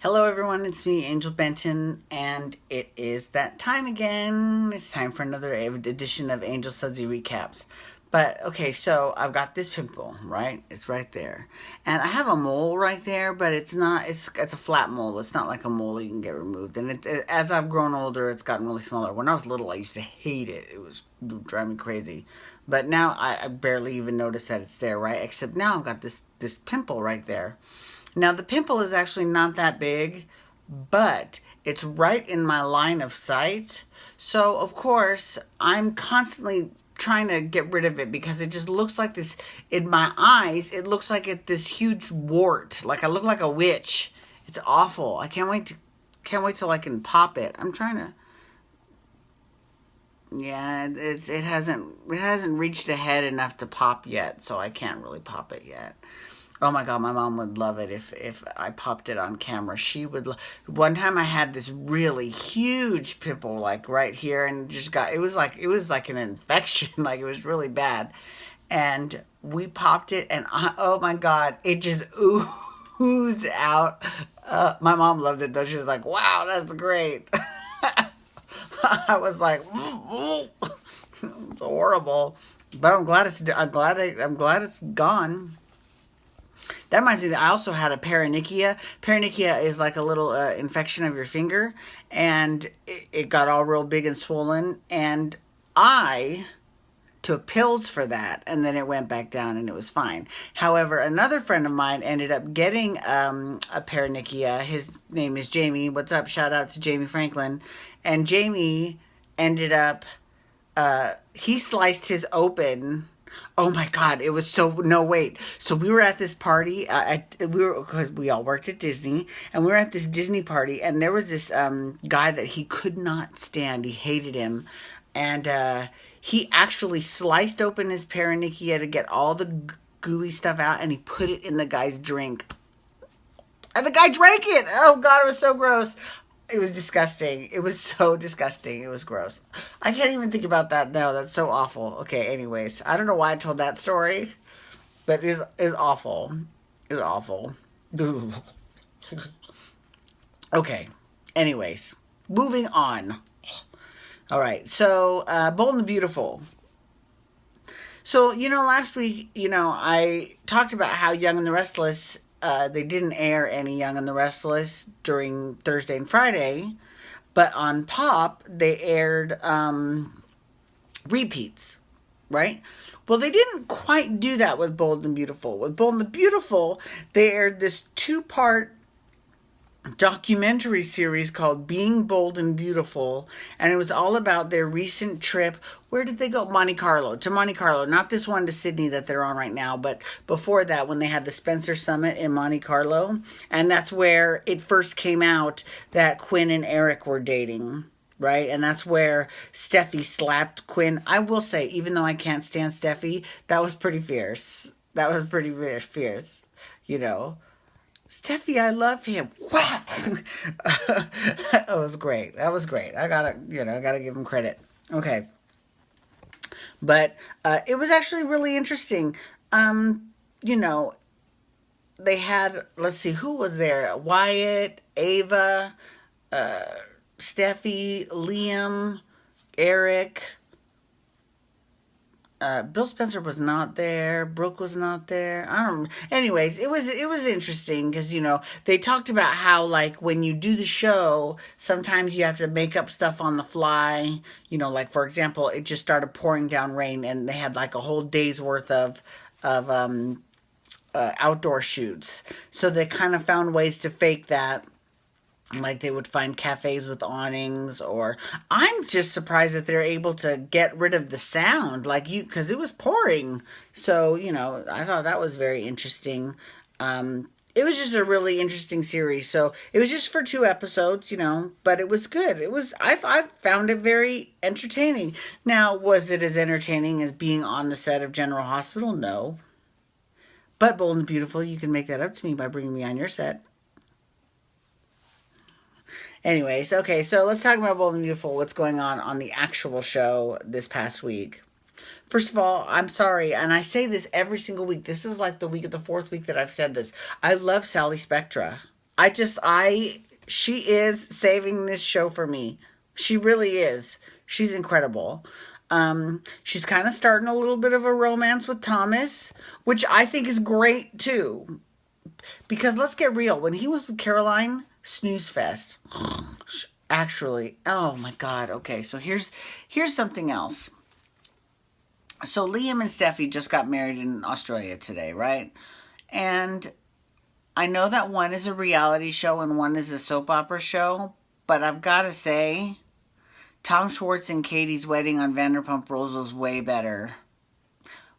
Hello, everyone. It's me, Angel Benton, and it is that time again. It's time for another edition of Angel Sudsy Recaps. But okay, so I've got this pimple, right? It's right there, and I have a mole right there, but it's not. It's a flat mole. It's not like a mole you can get removed. And as I've grown older, it's gotten really smaller. When I was little, I used to hate it. It was drive me crazy. But now I barely even notice that it's there, right? Except now I've got this pimple right there. Now, the pimple is actually not that big, but it's right in my line of sight. So, of course, I'm constantly trying to get rid of it because it just looks like this in my eyes. It looks like this huge wart. Like I look like a witch. It's awful. I can't wait till I can pop it. I'm trying to. Yeah, it hasn't reached ahead enough to pop yet, so I can't really pop it yet. Oh my God, my mom would love it if I popped it on camera. She would. One time I had this really huge pimple like right here, and just got it was like an infection, like it was really bad. And we popped it, and oh my God, it just oozed out. My mom loved it though. She was like, "Wow, that's great." I was like, it's horrible, but I'm glad it's gone. That reminds me that I also had a paronychia. Paronychia is like a little infection of your finger, and it got all real big and swollen. And I took pills for that, and then it went back down, and it was fine. However, another friend of mine ended up getting a paronychia. His name is Jamie. What's up? Shout out to Jamie Franklin. And Jamie ended up he sliced his open. Oh my God! It was so no wait. So we were at this party. We were because we all worked at Disney, and we were at this Disney party, and there was this guy that he could not stand. He hated him, and he actually sliced open his paronychia to get all the gooey stuff out, and he put it in the guy's drink. And the guy drank it. Oh God, it was so gross. It was disgusting. It was so disgusting. It was gross. I can't even think about that now. That's so awful. Okay, anyways. I don't know why I told that story, but it is awful. It's awful. Okay. Anyways. Moving on. All right. So, Bold and the Beautiful. So, last week, I talked about how Young and the Restless, they didn't air any Young and the Restless during Thursday and Friday, but on Pop, they aired repeats, right? Well, they didn't quite do that with Bold and Beautiful. With Bold and the Beautiful, they aired this two-part documentary series called Being Bold and Beautiful, and it was all about their recent trip. Where did they go? Monte Carlo. To Monte Carlo. Not this one to Sydney that they're on right now, but before that when they had the Spencer Summit in Monte Carlo. And that's where it first came out that Quinn and Eric were dating. Right? And that's where Steffi slapped Quinn. I will say, even though I can't stand Steffi, that was pretty fierce. That was pretty fierce. You know. Steffi, I love him. Whap! That was great. That was great. I gotta give him credit. Okay, but it was actually really interesting. You know, they had. Let's see, who was there? Wyatt, Ava, uh, Steffi, Liam, Eric. Bill Spencer was not there. Brooke was not there. I don't. Anyways, it was interesting because they talked about how like when you do the show, sometimes you have to make up stuff on the fly. Like for example, it just started pouring down rain, and they had like a whole day's worth of outdoor shoots. So they kind of found ways to fake that, like they would find cafes with awnings. Or I'm just surprised that they're able to get rid of the sound like you because it was pouring. So I thought that was very interesting. It was just a really interesting series. So it was just for 2 episodes, but it was good. I found it very entertaining. Now, was it as entertaining as being on the set of General Hospital? No. But Bold and Beautiful, you can make that up to me by bringing me on your set. Anyways, okay, so let's talk about Bold and Beautiful, what's going on the actual show this past week. First of all, I'm sorry, and I say this every single week. This is like the fourth week that I've said this. I love Sally Spectra. she is saving this show for me. She really is. She's incredible. She's kind of starting a little bit of a romance with Thomas, which I think is great too. Because let's get real, when he was with Caroline, snooze fest. Actually, oh my God. Okay, so here's something else. So Liam and Steffi just got married in Australia today, right? And I know that one is a reality show and one is a soap opera show, but I've got to say, Tom Schwartz and Katie's wedding on Vanderpump Rules was way better.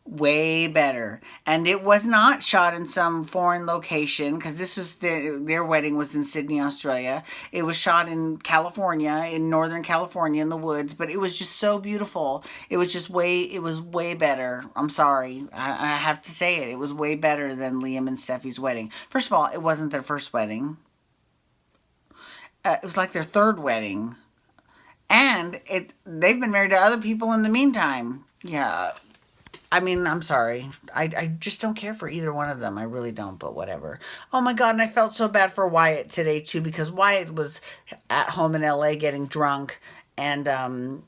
Way better. And it was not shot in some foreign location, because this is their wedding was in Sydney, Australia. It was shot in California, in Northern California, in the woods, but it was just so beautiful. It was way better. I'm sorry. I have to say it. It was way better than Liam and Steffi's wedding. First of all, it wasn't their first wedding. It was like their third wedding. And they've been married to other people in the meantime. Yeah. I mean, I'm sorry. I just don't care for either one of them. I really don't, but whatever. Oh my God, and I felt so bad for Wyatt today too, because Wyatt was at home in LA getting drunk, and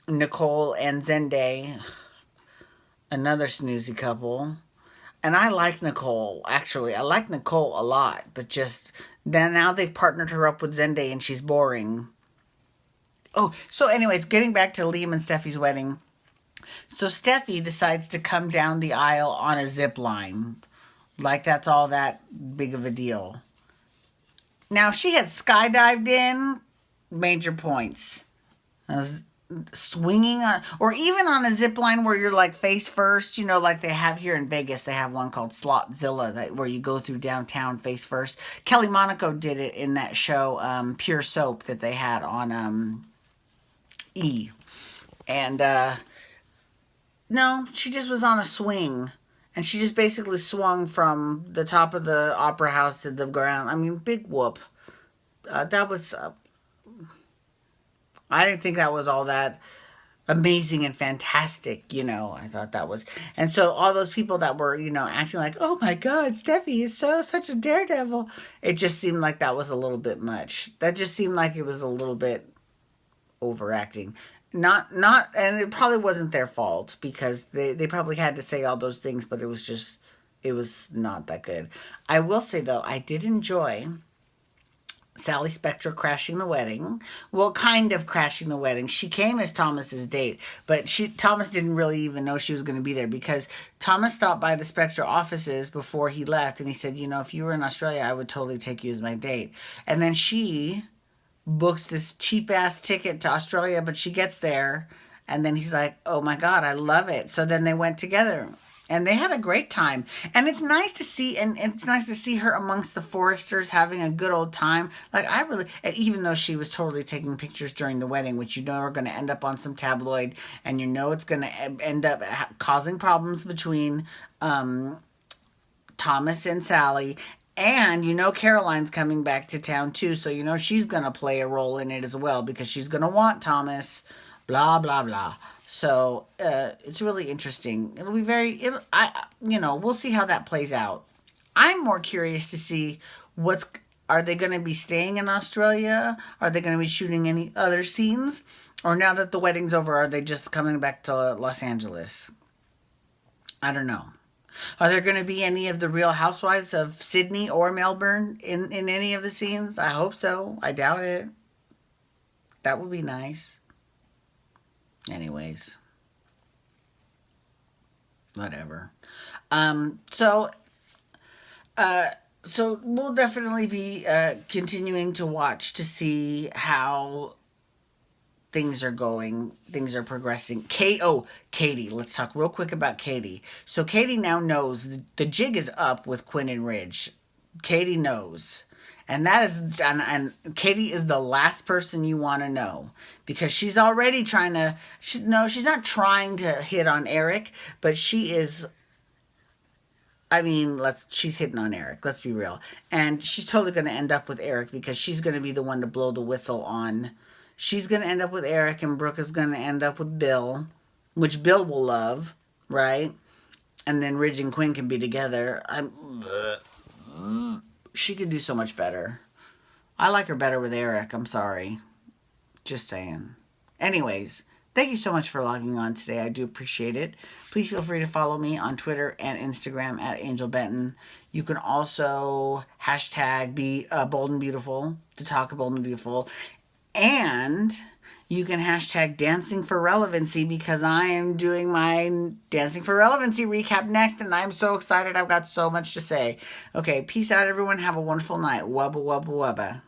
Nicole and Zende, another snoozy couple. And I like Nicole, actually. I like Nicole a lot, but just then now they've partnered her up with Zende and she's boring. Oh, so anyways, getting back to Liam and Steffi's wedding. So Steffi decides to come down the aisle on a zip line. Like that's all that big of a deal. Now, if she had skydived in, major points. Swinging on, or even on a zip line where you're like face first, like they have here in Vegas. They have one called Slotzilla, where you go through downtown face first. Kelly Monaco did it in that show, Pure Soap, that they had on E. And no, she just was on a swing. And she just basically swung from the top of the opera house to the ground. I mean, big whoop. That was... I didn't think that was all that amazing and fantastic, I thought that was... And so all those people that were, acting like, oh my God, Steffi is such a daredevil. It just seemed like that was a little bit much. That just seemed like it was a little bit overacting. Not, and it probably wasn't their fault, because they probably had to say all those things, but it was not that good. I will say, though, I did enjoy Sally Spectra crashing the wedding. Well, kind of crashing the wedding. She came as Thomas's date, but Thomas didn't really even know she was going to be there, because Thomas stopped by the Spectra offices before he left, and he said, if you were in Australia, I would totally take you as my date. And then she books this cheap ass ticket to Australia, but she gets there, and then he's like, oh my God, I love it. So then they went together and they had a great time. And it's nice to see her amongst the Foresters having a good old time. Like, even though she was totally taking pictures during the wedding, which are going to end up on some tabloid, and it's going to end up causing problems between Thomas and Sally. And Caroline's coming back to town too, so she's going to play a role in it as well, because she's going to want Thomas, blah, blah, blah. So it's really interesting. It'll be we'll see how that plays out. I'm more curious to see are they going to be staying in Australia? Are they going to be shooting any other scenes? Or now that the wedding's over, are they just coming back to Los Angeles? I don't know. Are there going to be any of the Real Housewives of Sydney or Melbourne in any of the scenes? I hope so. I doubt it. That would be nice. Anyways. Whatever. So we'll definitely be continuing to watch to see how things are going, things are progressing. Katie, let's talk real quick about Katie. So Katie now knows the jig is up with Quinn and Ridge. Katie knows. And and Katie is the last person you want to know, because she's already trying to, she's not trying to hit on Eric, but she is, she's hitting on Eric, let's be real. And she's totally going to end up with Eric, because she's going to be the one to blow the whistle on. She's going to end up with Eric, and Brooke is going to end up with Bill, which Bill will love, right? And then Ridge and Quinn can be together. She could do so much better. I like her better with Eric. I'm sorry. Just saying. Anyways, thank you so much for logging on today. I do appreciate it. Please feel free to follow me on Twitter and Instagram at Angel Benton. You can also hashtag be bold and beautiful to talk bold and beautiful. And you can hashtag dancing for relevancy because I am doing my dancing for relevancy recap next and I'm so excited. I've got so much to say. Okay, peace out everyone. Have a wonderful night. Wubba wubba wubba.